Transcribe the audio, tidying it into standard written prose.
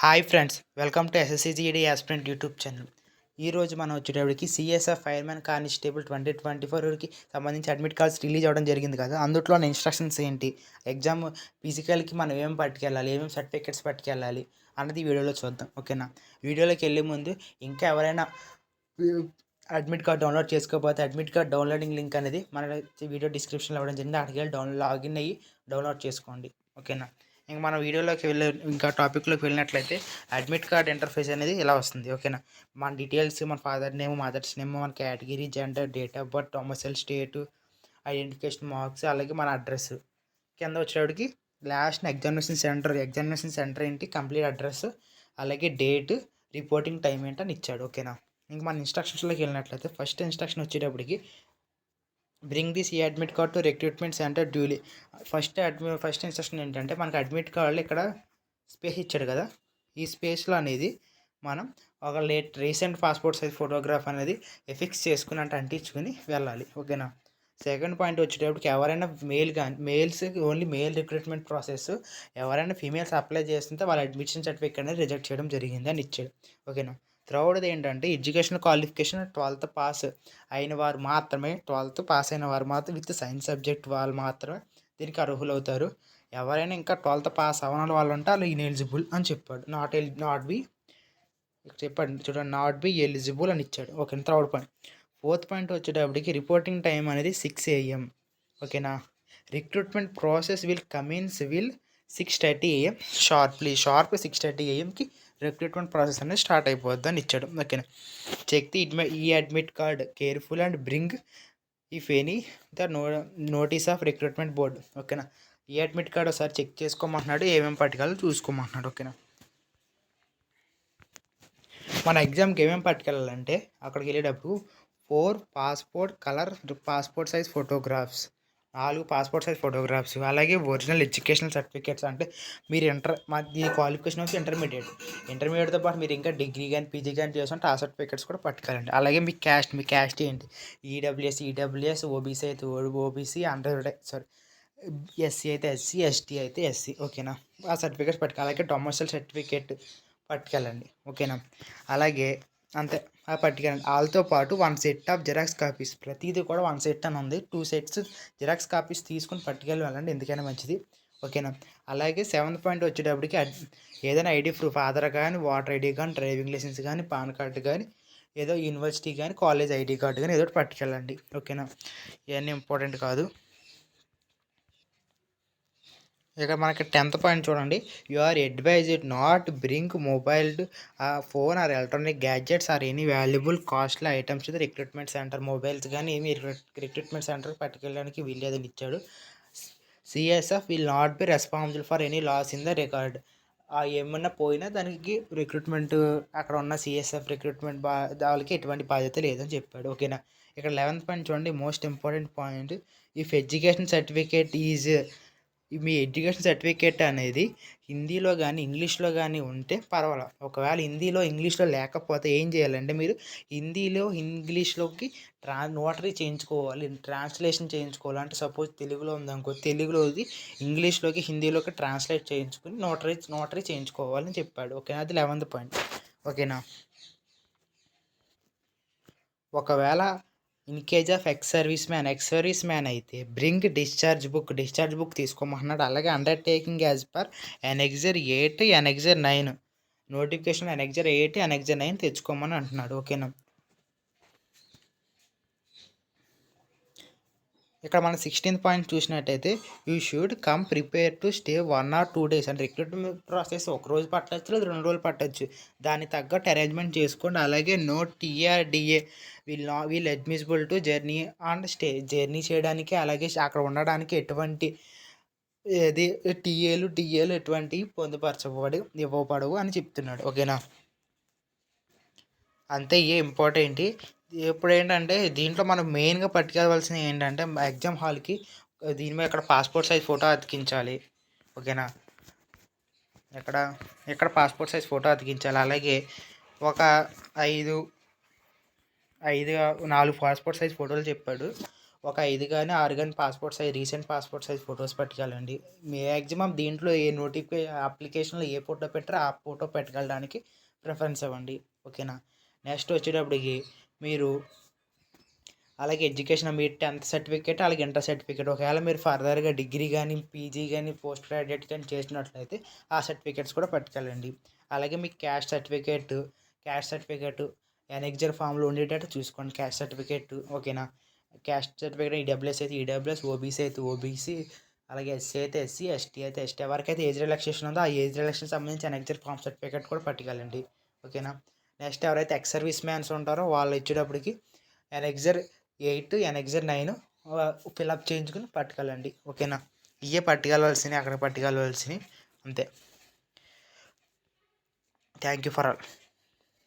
Hi friends, welcome to SSC GD aspirant YouTube channel. ఈరోజు మనం వచ్చేటప్పటికి సిఎస్ఎఫ్ ఫైర్మెన్ కానిస్టేబుల్ 2024కి సంబంధించి అడ్మిట్ కార్డ్స్ రిలీజ్ అవ్వడం జరిగింది కదా. అందులో ఇన్స్ట్రక్షన్స్ ఏంటి, ఎగ్జామ్ ఫిజికల్కి మనం ఏమేమి పట్టుకెళ్ళాలి, ఏమేమి సర్టిఫికేట్స్ పట్టుకెళ్ళాలి అన్నది వీడియోలో చూద్దాం. ఓకేనా. వీడియోలోకి వెళ్ళే ముందు ఇంకా ఎవరైనా అడ్మిట్ కార్డ్ డౌన్లోడ్ చేసుకోకపోతే అడ్మిట్ కార్డ్ డౌన్లోడింగ్ లింక్ అనేది మన వీడియో డిస్క్రిప్షన్లో ఇవ్వడం జరిగింది. అక్కడికి వెళ్ళి లాగిన్ అయ్యి డౌన్లోడ్ చేసుకోండి. ఓకేనా. ఇంక మన వీడియోలోకి ఇంకా టాపిక్లోకి వెళ్ళినట్లయితే అడ్మిట్ కార్డ్ ఇంటర్ఫేస్ అనేది ఇలా వస్తుంది. ఓకేనా. మన డీటెయిల్స్, మన ఫాదర్ నేమ్, మదర్స్ నేమ్, మన category, gender, date of birth, domicile state, identification marks, అలాగే మన అడ్రస్. కింద వచ్చేటికి లాస్ట్ ఎగ్జామినేషన్ సెంటర్ ఏంటి, కంప్లీట్ అడ్రస్, అలాగే డేట్, రిపోర్టింగ్ టైం ఏంటని ఇచ్చాడు. ఓకేనా. ఇంక మన ఇన్స్ట్రక్షన్స్లోకి వెళ్ళినట్లయితే ఫస్ట్ ఇన్స్ట్రక్షన్ వచ్చేటప్పటికి బ్రింగ్ దిస్ ఈ admit card to recruitment centre duly. First instruction ఏంటంటే మనకు అడ్మిట్ కార్డులో ఇక్కడ స్పేస్ ఇచ్చాడు కదా, ఈ స్పేస్లో అనేది మనం ఒక రీసెంట్ పాస్పోర్ట్ సైజ్ ఫోటోగ్రాఫ్ అనేది ఎఫిక్స్ చేసుకుని అంటించుకుని వెళ్ళాలి. ఓకేనా. సెకండ్ పాయింట్ వచ్చేటప్పటికి ఎవరైనా males only male recruitment process, ఎవరైనా ఫీమేల్స్ అప్లై చేస్తుంటే వాళ్ళ అడ్మిషన్ సర్టిఫికేట్ అనేది రిజెక్ట్ చేయడం జరిగింది అని ఇచ్చాడు. ఓకేనా. థర్డ్ది ఏంటంటే ఎడ్యుకేషన్ క్వాలిఫికేషన్ 12th పాస్ అయిన వారు మాత్రమే, 12th పాస్ అయిన వారు మాత్రం విత్ సైన్స్ సబ్జెక్ట్ వాళ్ళు మాత్రమే దీనికి అర్హులు అవుతారు. ఎవరైనా ఇంకా 12th పాస్ అవ్వని వాళ్ళు ఉంటే వాళ్ళు ఇన్ఎలిజిబుల్ అని చెప్పాడు. నాట్ బి ఎలిజిబుల్ అని ఇచ్చాడు. Okay. Third point. Fourth point వచ్చేటప్పటికి రిపోర్టింగ్ టైం అనేది 6 AM. ఓకేనా. Recruitment process will 6:30 AM sharp 6:30 AMకి రిక్రూట్మెంట్ ప్రాసెస్ అనేది స్టార్ట్ అయిపోద్ది అని ఇచ్చాడు. ఓకేనా. చెక్ ది ఈ admit card careful and bring if any the notice of recruitment board. ఓకేనా. ఈ అడ్మిట్ కార్డ్ ఒకసారి చెక్ చేసుకోమంటున్నాడు, ఏమేమి పట్టుకెళ్ళాలో చూసుకోమంటున్నాడు. ఓకేనా. మన ఎగ్జామ్కి ఏమేమి పట్టుకెళ్ళాలంటే అక్కడికి వెళ్ళేటప్పుడు 4 passport size photographs, 4 passport size photographs, అలాగే ఒరిజినల్ ఎడ్యుకేషనల్ సర్టిఫికేట్స్. అంటే మీరు ఈ క్వాలిఫికేషన్ వచ్చి ఇంటర్మీడియట్తో పాటు మీరు ఇంకా డిగ్రీ కానీ పీజీ కానీ చేస్తుంటే ఆ సర్టిఫికేట్స్ కూడా పట్టుకెళ్ళండి. అలాగే మీ క్యాస్ట్ ఏంటి, ఈడబ్ల్యూఎస్, ఓబీసీ అయితే ఓబీసీ, ఎస్సీ అయితే ఎస్సీ, ఎస్టీ అయితే ఎస్సీ. ఓకేనా. ఆ సర్టిఫికేట్స్ పట్టుకెళ్ళాలి. అలాగే డొమిసైల్ సర్టిఫికేట్ పట్టుకెళ్ళండి. ఓకేనా. అలాగే అంతే పట్టుకెళ్ళండి. వాళ్ళతో పాటు 1 సెట్ ఆఫ్ జిరాక్స్ కాపీస్, ప్రతిదీ కూడా 1 సెట్ అని ఉంది, 2 sets జిరాక్స్ కాపీస్ తీసుకుని పట్టుకెళ్ళి వెళ్ళండి, ఎందుకైనా మంచిది. ఓకేనా. అలాగే 7th పాయింట్ వచ్చేటప్పటికి ఏదైనా ఐడి ప్రూఫ్, ఆధార్ కానీ, ఓటర్ ఐడి కానీ, డ్రైవింగ్ లైసెన్స్ కానీ, పాన్ కార్డు కానీ, ఏదో యూనివర్సిటీ కానీ, కాలేజ్ ఐడి కార్డు కానీ ఏదో పట్టుకెళ్ళండి. ఓకేనా. ఇవన్నీ ఇంపార్టెంట్ కాదు. ఇక మనకి 10th పాయింట్ చూడండి. You are advised not bring mobile phone or electronic gadgets or any valuable costly items the recruitment center. Mobiles కానీ ఏమి రిక్రూట్మెంట్ సెంటర్కి పట్టుకెళ్ళడానికి వీల్లేదని ఇచ్చాడు. CSF will not be responsible for any loss in the record. ఏమన్నా పోయినా దానికి recruitment అక్కడ ఉన్న సిఎస్ఎఫ్ రిక్రూట్మెంట్ వాళ్ళకి ఎటువంటి బాధ్యత లేదని చెప్పాడు. ఓకేనా. ఇక్కడ 11th పాయింట్ చూడండి, most important point. If education certificate me education certificate అనేది హిందీలో కానీ ఇంగ్లీష్లో కానీ ఉంటే పర్వాలేదు. ఒకవేళ ఇంగ్లీష్లో లేకపోతే ఏం చేయాలంటే మీరు హిందీలో ఇంగ్లీష్లోకి నోటరీ చేయించుకోవాలి, ట్రాన్స్లేషన్ చేయించుకోవాలి. అంటే సపోజ్ తెలుగులో ఉందనుకో, తెలుగులోది ఇంగ్లీష్లోకి హిందీలోకి ట్రాన్స్లేట్ చేయించుకుని నోటరీ చేయించుకోవాలని చెప్పాడు. ఓకేనా. అది 11th పాయింట్. ఓకేనా. ఒకవేళ in case of ex service man అయితే బ్రింగ్ డిశ్చార్జ్ బుక్ తీసుకోమన్నాడు. అలాగే undertaking as per annexure 8, annexure 9 notification, annexure 8, annexure 9 తెచ్చుకోమని అంటున్నాడు. ఓకేనా. ఇక్కడ మనం 16th పాయింట్ చూసినట్టయితే you should come prepare to stay 1 or 2 days. అంటే రిక్రూట్మెంట్ ప్రాసెస్ 1 రోజు పట్టచ్చు, లేదా 2 రోజులు పట్టచ్చు, దాన్ని తగ్గట్టు అరేంజ్మెంట్ చేసుకోండి. అలాగే no TRDA will admissible to journey and stay. Journey చేయడానికి అలాగే అక్కడ ఉండడానికి ఎటువంటి టీఏలు ఎటువంటివి ఇవ్వబడవు అని చెప్తున్నాడు. ఓకేనా. అంతే. ఇంపార్టెంట్. ఇప్పుడు ఏంటంటే దీంట్లో మనం మెయిన్గా పట్టుకెళ్ళవలసినవి ఏంటంటే ఎగ్జామ్ హాల్కి దీని మీద ఇక్కడ పాస్పోర్ట్ సైజ్ ఫోటో అతికించాలి. ఓకేనా. ఇక్కడ పాస్పోర్ట్ సైజ్ ఫోటో అతికించాలి. అలాగే ఒక 4 పాస్పోర్ట్ సైజ్ ఫోటోలు చెప్పాడు. ఒక 5 కానీ 6 కానీ passport size recent passport size photos పట్టుకెళ్ళండి. మ్యాక్సిమం దీంట్లో ఏ అప్లికేషన్‌లో ఏ ఫోటో పెట్టారో ఆ ఫోటో పట్టుకెళ్ళడానికి ప్రిఫరెన్స్ ఇవ్వండి. ఓకేనా. నెక్స్ట్ వచ్చేటప్పటికి మీరు అలాగే ఎడ్యుకేషన్ మీ 10th సర్టిఫికేట్, అలాగే ఇంటర్ సర్టిఫికేట్. ఒకవేళ మీరు ఫర్దర్‌గా డిగ్రీ గానీ, పీజీ గానీ, పోస్ట్ గ్రాడ్యుయేట్ కానీ చేసినట్లయితే ఆ సర్టిఫికేట్స్ కూడా పట్టుకెళ్ళండి. అలాగే మీ క్యాస్ట్ సర్టిఫికేటు ఎనెక్జర్ ఫామ్‌లో ఉండేటట్టు చూసుకోండి. క్యాస్ట్ సర్టిఫికేట్ ఓకేనా. క్యాస్ట్ సర్టిఫికేట్ ఈడబ్ల్యూఎస్ అయితే ఈడబ్ల్యూఎస్, ఓబీసీ అయితే ఓబీసీ, అలాగే ఎస్సీ అయితే ఎస్సీ, ఎస్టీ అయితే ఎస్టీ. ఎవరికైతే ఏజ్ రిలాక్సేషన్ ఉందో ఆ ఏజ్ రిలాక్సేషన్ సంబంధించి ఎనెక్జర్ ఫామ్ సర్టిఫికేట్ కూడా పట్టుకెళ్ళండి. ఓకేనా. నెక్స్ట్ ఎవరైతే ఎక్స్ సర్వీస్ మ్యాన్స్ ఉంటారో వాళ్ళు వచ్చేటప్పటికి ఎనెక్జర్ 8, ఎనెక్జర్ 9 ఫిలప్ చేయించుకుని పట్టుకెళ్ళండి. ఓకేనా. ఇవే పట్టుకెళ్ళవలసినవి, అక్కడ పట్టుకెళ్ళవలసినవి అంతే. Thank you for all.